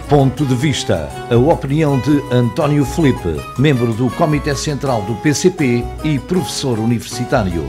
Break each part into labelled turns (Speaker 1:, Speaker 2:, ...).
Speaker 1: Ponto de Vista. A opinião de António Filipe, membro do Comitê Central do PCP e professor universitário.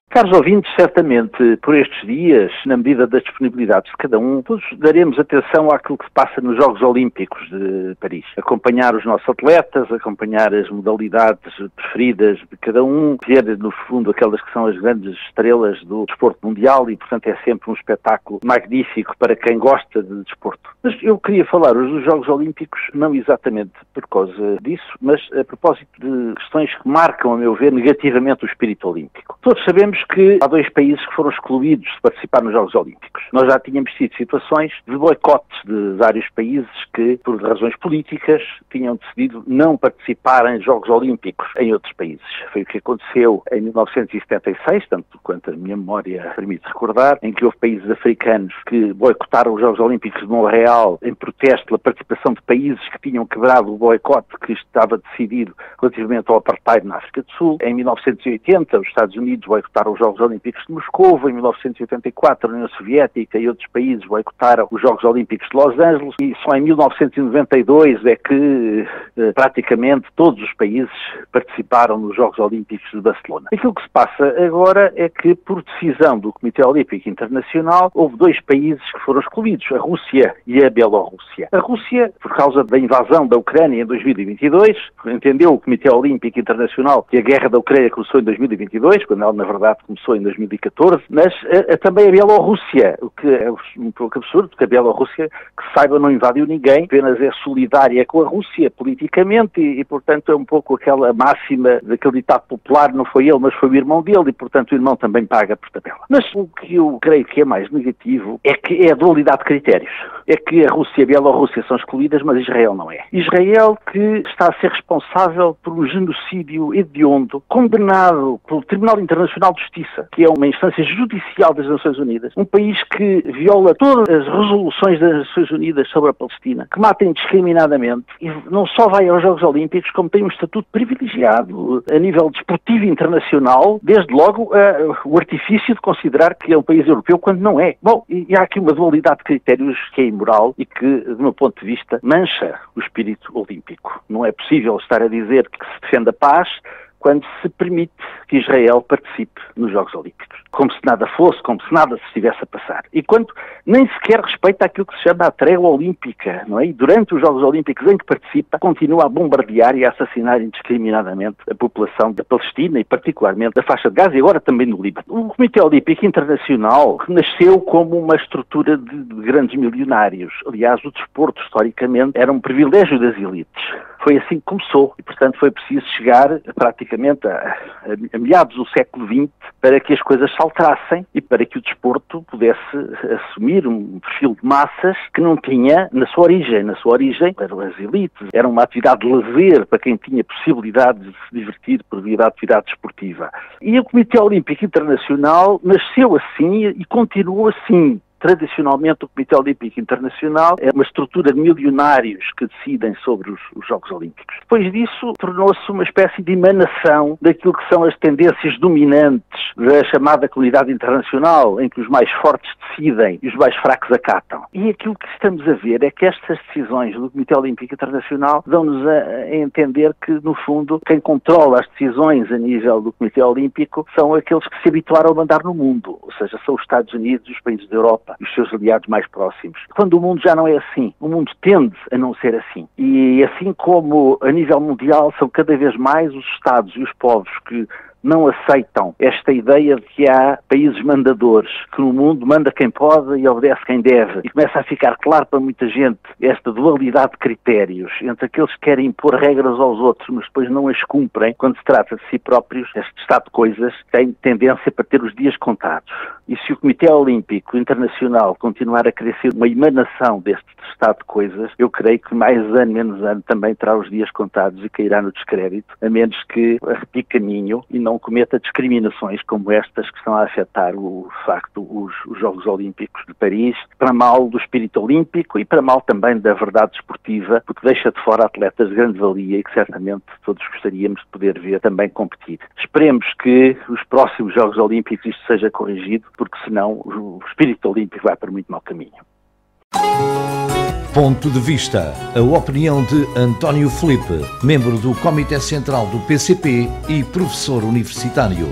Speaker 2: Caros ouvintes, certamente por estes dias, na medida das disponibilidades de cada um, todos daremos atenção àquilo que se passa nos Jogos Olímpicos de Paris. Acompanhar os nossos atletas, acompanhar as modalidades preferidas de cada um, ver no fundo aquelas que são as grandes estrelas do desporto mundial e, portanto, é sempre um espetáculo magnífico para quem gosta de desporto. Mas eu queria falar hoje dos Jogos Olímpicos, não exatamente por causa disso, mas a propósito de questões que marcam, a meu ver, negativamente o espírito olímpico. Todos sabemos que há dois países que foram excluídos de participar nos Jogos Olímpicos. Nós já tínhamos tido situações de boicotes de vários países que, por razões políticas, tinham decidido não participar em Jogos Olímpicos em outros países. Foi o que aconteceu em 1976, tanto quanto a minha memória permite recordar, em que houve países africanos que boicotaram os Jogos Olímpicos de Montreal em protesto pela participação de países que tinham quebrado o boicote que estava decidido relativamente ao apartheid na África do Sul. Em 1980, os Estados Unidos boicotaram os Jogos Olímpicos de Moscou, em 1984 a União Soviética e outros países boicotaram os Jogos Olímpicos de Los Angeles e só em 1992 é que praticamente todos os países participaram nos Jogos Olímpicos de Barcelona. Aquilo que se passa agora é que, por decisão do Comitê Olímpico Internacional, houve dois países que foram excluídos, a Rússia e a Bielorrússia. A Rússia, por causa da invasão da Ucrânia em 2022, entendeu o Comitê Olímpico Internacional que a guerra da Ucrânia começou em 2022, quando ela, na verdade, começou em 2014, mas também a Bielorrússia, o que é um pouco absurdo, porque a Bielorrússia, que saiba, não invadiu ninguém, apenas é solidária com a Rússia politicamente e, portanto, é um pouco aquela máxima daquele ditado popular, não foi ele, mas foi o irmão dele e, portanto, o irmão também paga por tabela. Mas o que eu creio que é mais negativo é que é a dualidade de critérios. É que a Rússia e a Bielorrússia são excluídas, mas Israel não é. Israel que está a ser responsável por um genocídio hediondo, condenado pelo Tribunal Internacional de Justiça, que é uma instância judicial das Nações Unidas, um país que viola todas as resoluções das Nações Unidas sobre a Palestina, que mata indiscriminadamente e não só vai aos Jogos Olímpicos, como tem um estatuto privilegiado a nível desportivo internacional, desde logo o artifício de considerar que é um país europeu quando não é. Bom, e há aqui uma dualidade de critérios que é imoral e que, do meu ponto de vista, mancha o espírito olímpico. Não é possível estar a dizer que se defende a paz quando se permite que Israel participe nos Jogos Olímpicos. Como se nada fosse, como se nada se estivesse a passar. E quando nem sequer respeita aquilo que se chama a trégua olímpica, não é? E durante os Jogos Olímpicos em que participa, continua a bombardear e a assassinar indiscriminadamente a população da Palestina e particularmente da faixa de Gaza e agora também no Líbano. O Comitê Olímpico Internacional nasceu como uma estrutura de grandes milionários. Aliás, o desporto, historicamente, era um privilégio das elites. Foi assim que começou e, portanto, foi preciso chegar praticamente a meados do século XX para que as coisas se alterassem e para que o desporto pudesse assumir um perfil de massas que não tinha na sua origem. Na sua origem eram as elites, era uma atividade de lazer para quem tinha possibilidade de se divertir por via da atividade desportiva. E o Comitê Olímpico Internacional nasceu assim e continuou assim. Tradicionalmente, o Comitê Olímpico Internacional é uma estrutura de milionários que decidem sobre os Jogos Olímpicos. Depois disso, tornou-se uma espécie de emanação daquilo que são as tendências dominantes da chamada comunidade internacional, em que os mais fortes decidem e os mais fracos acatam. E aquilo que estamos a ver é que estas decisões do Comitê Olímpico Internacional dão-nos a entender que, no fundo, quem controla as decisões a nível do Comitê Olímpico são aqueles que se habituaram a mandar no mundo, ou seja, são os Estados Unidos e os países da Europa e os seus aliados mais próximos. Quando o mundo já não é assim, o mundo tende a não ser assim. E assim como a nível mundial são cada vez mais os Estados e os povos que não aceitam esta ideia de que há países mandadores, que no mundo manda quem pode e obedece quem deve. E começa a ficar claro para muita gente esta dualidade de critérios entre aqueles que querem impor regras aos outros, mas depois não as cumprem quando se trata de si próprios. Este estado de coisas tem tendência para ter os dias contados. E se o Comitê Olímpico Internacional continuar a querer ser uma emanação deste estado de coisas, eu creio que mais ano, menos ano, também terá os dias contados e cairá no descrédito, a menos que arrepie caminho e não cometa discriminações como estas que estão a afetar, de facto, os Jogos Olímpicos de Paris, para mal do espírito olímpico e para mal também da verdade desportiva, porque deixa de fora atletas de grande valia e que certamente todos gostaríamos de poder ver também competir. Esperemos que os próximos Jogos Olímpicos isto seja corrigido, porque senão o espírito olímpico vai para muito mau caminho.
Speaker 1: Ponto de vista. A opinião de António Filipe, membro do Comitê Central do PCP e professor universitário.